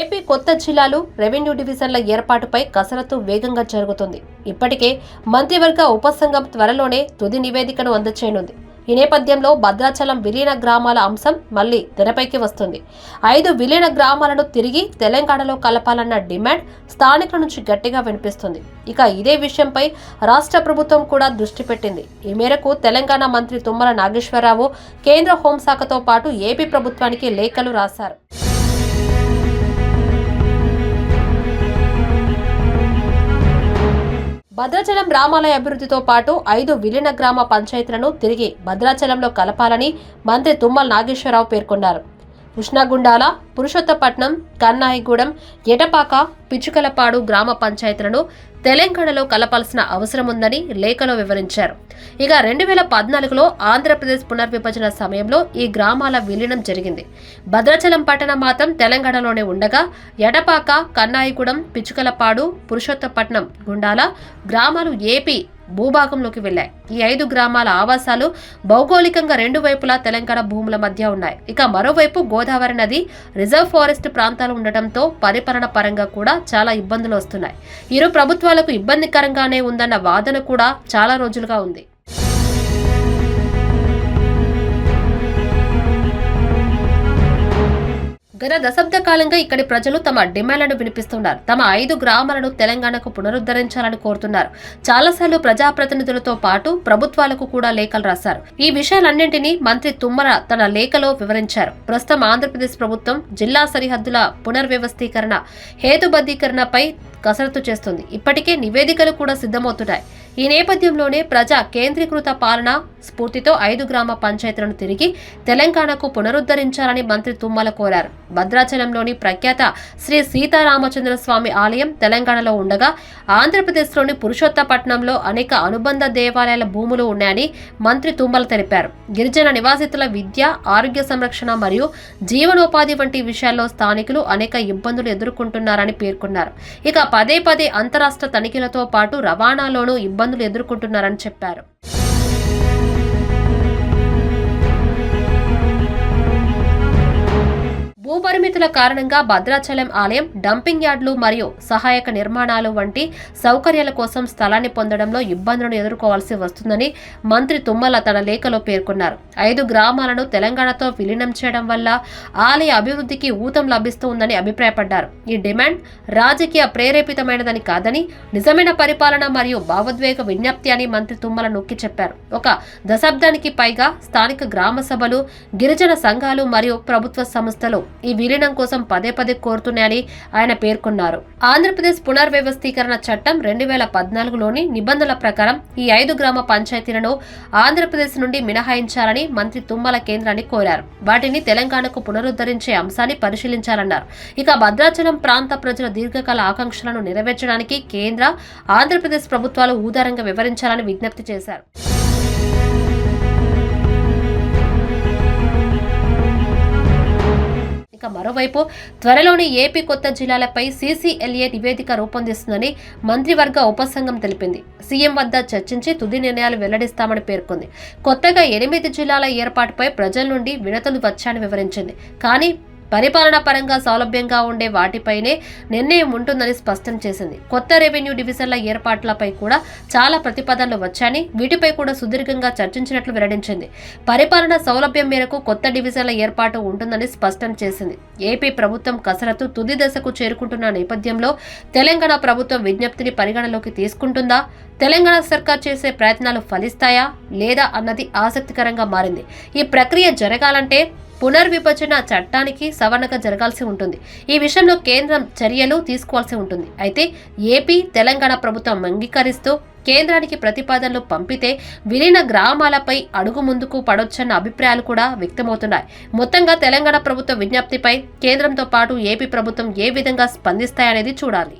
AP కొత్త జిల్లాలు revenue డివిజన్ల ఏర్పాటుపై కసరత్తు వేగంగా జరుగుతుంది. ఇప్పటికే మంత్రివర్గ ఉపసంఘం త్వరలోనే తుది నివేదికను అందజేయనుంది. ఈ నేపథ్యంలో భద్రాచలం విలీన గ్రామాల అంశం మళ్లీ తెరపైకి వస్తుంది. 5 విలీన గ్రామాలను తిరిగి తెలంగాణలో కలపాలన్న డిమాండ్ స్థానికుల నుంచి గట్టిగా వినిపిస్తుంది. ఇక ఇదే విషయంపై రాష్ట్ర ప్రభుత్వం కూడా దృష్టి పెట్టింది. ఈ మేరకు తెలంగాణ మంత్రి తుమ్మల నాగేశ్వరరావు కేంద్ర హోంశాఖతో పాటు ఏపీ ప్రభుత్వానికి లేఖలు రాశారు. భద్రాచలం గ్రామాల అభివృద్ధితో పాటు 5 విలీన గ్రామ పంచాయతీలను తిరిగి భద్రాచలంలో కలపాలని మంత్రి తుమ్మల నాగేశ్వరరావు పేర్కొన్నారు. ఉష్ణగుండాల, పురుషోత్తపట్నం, కన్నాయిగూడెం, ఎటపాక, పిచ్చుకలపాడు గ్రామ పంచాయతీలను తెలంగాణలో కలపాల్సిన అవసరం ఉందని లేఖలో వివరించారు. ఇక 2014లో ఆంధ్రప్రదేశ్ పునర్విభజన సమయంలో ఈ గ్రామాల విలీనం జరిగింది. భద్రాచలం పట్టణం మాత్రం తెలంగాణలోనే ఉండగా ఎటపాక, కన్నాయిగూడెం, పిచ్చుకలపాడు, పురుషోత్తపట్నం, గుండాల గ్రామాలు ఏపీ భూభాగంలోకి వెళ్లాయి. ఈ 5 గ్రామాల ఆవాసాలు భౌగోళికంగా 2 వైపులా తెలంగాణ భూముల మధ్య ఉన్నాయి. ఇక మరోవైపు గోదావరి నది, రిజర్వ్ ఫారెస్ట్ ప్రాంతాలు ఉండటంతో పరిపాలన పరంగా కూడా చాలా ఇబ్బందులు వస్తున్నాయి. ఇరు ప్రభుత్వాలకు ఇబ్బందికరంగానే ఉందన్న వాదన కూడా చాలా రోజులుగా ఉంది. గత దశాబ్ద కాలంగా ఇక్కడి ప్రజలు తమ డిమాండ్లను వినిపిస్తున్నారు. తమ 5 గ్రామాలను తెలంగాణకు పునరుద్ధరించాలని కోరుతున్నారు. చాలాసార్లు ప్రజాప్రతినిధులతో పాటు ప్రభుత్వాలకు కూడా లేఖలు రాశారు. ఈ విషయాలన్నింటినీ మంత్రి తుమ్మల తన లేఖలో వివరించారు. ప్రస్తుతం ఆంధ్రప్రదేశ్ ప్రభుత్వం జిల్లా సరిహద్దుల పునర్వ్యవస్థీకరణ, హేతుబద్ధీకరణపై కసరత్తు చేస్తుంది. ఇప్పటికే నివేదికలు కూడా సిద్ధమవుతున్నాయి. ఈ నేపథ్యంలోనే ప్రజా కేంద్రీకృత పాలన స్ఫూర్తితో 5 గ్రామ పంచాయతీలను తిరిగి తెలంగాణకు పునరుద్ధరించాలని మంత్రి తుమ్మల కోరారు. భద్రాచలంలోని ప్రఖ్యాత శ్రీ సీతారామచంద్ర స్వామి ఆలయం తెలంగాణలో ఉండగా ఆంధ్రప్రదేశ్లోని పురుషోత్తపట్నంలో అనేక అనుబంధ దేవాలయాల భూములు ఉన్నాయని మంత్రి తుమ్మల తెలిపారు. గిరిజన నివాసితుల విద్య, ఆరోగ్య సంరక్షణ మరియు జీవనోపాధి వంటి విషయాల్లో స్థానికులు అనేక ఇబ్బందులు ఎదుర్కొంటున్నారని పేర్కొన్నారు. ఇక పదే పదే అంతరాష్ట్ర తనిఖీలతో పాటు రవాణాలోనూ ఇబ్బందులు ఎదుర్కొంటున్నారని చెప్పారు. భూపరిమితుల కారణంగా భద్రాచలం ఆలయం డంపింగ్ యార్డులు మరియు సహాయక నిర్మాణాలు వంటి సౌకర్యాల కోసం స్థలాన్ని పొందడంలో ఇబ్బందులను ఎదుర్కోవాల్సి వస్తుందని మంత్రి తుమ్మల తన లేఖలో పేర్కొన్నారు. 5 గ్రామాలను తెలంగాణతో విలీనం చేయడం వల్ల ఆలయ అభివృద్ధికి ఊతం లభిస్తుందని అభిప్రాయపడ్డారు. ఈ డిమాండ్ రాజకీయ ప్రేరేపితమైనదని కాదని నిజమైన పరిపాలన మరియు భావోద్వేగ విజ్ఞప్తి అని మంత్రి తుమ్మల నొక్కి చెప్పారు. ఒక దశాబ్దానికి పైగా స్థానిక గ్రామ సభలు, గిరిజన సంఘాలు మరియు ప్రభుత్వ సంస్థలు ఈ విలీనం కోసం పదే పదే కోరుతున్నాయని ఆయన పేర్కొన్నారు. ఆంధ్రప్రదేశ్ పునర్వ్యవస్థీకరణ చట్టం 2014లోని నిబంధనల ప్రకారం ఈ 5 గ్రామ పంచాయతీలను ఆంధ్రప్రదేశ్ నుండి మినహాయించాలని మంత్రి తుమ్మల కేంద్రాన్ని కోరారు. వాటిని తెలంగాణకు పునరుద్ధరించే అంశాన్ని పరిశీలించాలన్నారు. ఇక భద్రాచలం ప్రాంత ప్రజల దీర్ఘకాల ఆకాంక్షలను నెరవేర్చడానికి కేంద్ర, ఆంధ్రప్రదేశ్ ప్రభుత్వాలు ఉదారంగా వివరించాలని విజ్ఞప్తి చేశారు. ఇక మరోవైపు త్వరలోని ఏపీ కొత్త జిల్లాలపై CCLA నివేదిక రూపొందిస్తుందని మంత్రివర్గ ఉపసంఘం తెలిపింది. సీఎం వద్ద చర్చించి తుది నిర్ణయాలు వెల్లడిస్తామని పేర్కొంది. కొత్తగా 8 జిల్లాల ఏర్పాటుపై ప్రజల నుండి వినతులు వచ్చాయని వివరించింది. కానీ పరిపాలనా పరంగా సౌలభ్యంగా ఉండే వాటిపైనే నిర్ణయం ఉంటుందని స్పష్టం చేసింది. కొత్త రెవెన్యూ డివిజన్ల ఏర్పాట్లపై కూడా చాలా ప్రతిపాదనలు వచ్చాయని, వీటిపై కూడా సుదీర్ఘంగా చర్చించినట్లు వెల్లడించింది. పరిపాలనా సౌలభ్యం మేరకు కొత్త డివిజన్ల ఏర్పాటు ఉంటుందని స్పష్టం చేసింది. ఏపీ ప్రభుత్వం కసరత్తు తుది దశకు చేరుకుంటున్న నేపథ్యంలో తెలంగాణ ప్రభుత్వం విజ్ఞప్తిని పరిగణలోకి తీసుకుంటుందా, తెలంగాణ సర్కార్ చేసే ప్రయత్నాలు ఫలిస్తాయా లేదా అన్నది ఆసక్తికరంగా మారింది. ఈ ప్రక్రియ జరగాలంటే పునర్విభజన చట్టానికి సవరణగా జరగాల్సి ఉంటుంది. ఈ విషయంలో కేంద్రం చర్యలు తీసుకోవాల్సి ఉంటుంది. అయితే ఏపీ, తెలంగాణ ప్రభుత్వం అంగీకరిస్తూ కేంద్రానికి ప్రతిపాదనలు పంపితే విలీన గ్రామాలపై అడుగు ముందుకు పడొచ్చన్న అభిప్రాయాలు కూడా వ్యక్తమవుతున్నాయి. మొత్తంగా తెలంగాణ ప్రభుత్వ విజ్ఞప్తిపై కేంద్రంతో పాటు ఏపీ ప్రభుత్వం ఏ విధంగా స్పందిస్తాయనేది చూడాలి.